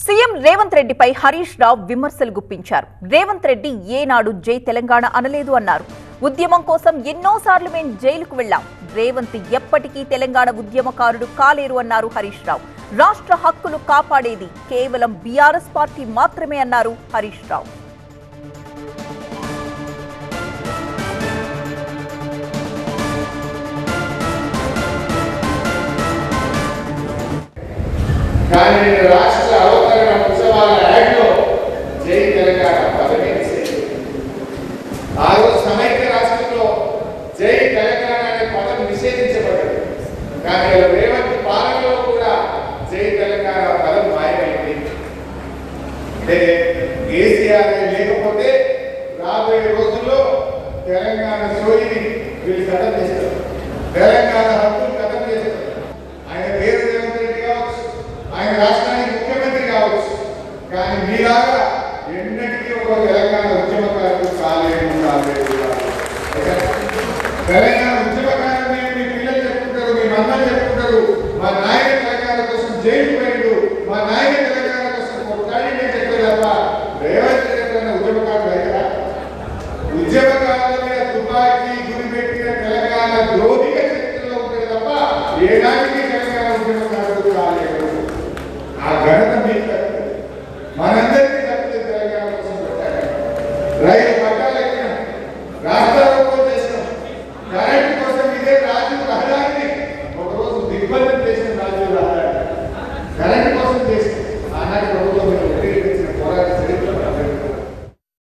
CM Revanth రెడ్డిపై హరీష్ రావు విమర్శలు గుప్పించారు. రేవంత్ రెడ్డి ఏనాడు జై తెలంగాణ అనలేదు అన్నారు. ఉద్యమం కోసం ఎన్నోసార్లు మేం జైలుకు వెళ్లాం. రేవంత్ ఎప్పటికీ తెలంగాణ ఉద్యమకారుడు కాలేరు అన్నారు హరీష్ రావు. రాష్ట్ర హక్కులు కాపాడేది కేవలం బీఆర్ఎస్ పార్టీ మాత్రమే అన్నారు హరీష్ రావు. కానీ రాష్ట్ర అవతరణ ఉత్సవాల యాడ్లో జై తెలంగాణ పదవి ఆ రోజు సమైక్య రాష్ట్రంలో జై తెలంగాణ అనే పదం నిషేధించబడ్డది. కానీ రేవంత్ పాలనలో కూడా జై తెలంగాణ పదం మాయమైంది. అంటే కేసీఆర్ లేకపోతే రాబోయే రోజుల్లో తెలంగాణ సోయిని వీళ్ళు కథం చేస్తారు, తెలంగాణ హక్కులు కథం చేస్తారు. ఆయన పేరు రేవంత్ రెడ్డి కావచ్చు, ఆయన రాష్ట్రానికి ముఖ్యమంత్రి కావచ్చు, కానీ మీలాగా ఎన్నటికీ ఒక తెలంగాణ ఉద్యమకారులు కాలేదు. తెలంగాణ ఉద్యమకారులు మీ పిల్లలు చెప్పుకుంటారు, మీ మమ్మల్ని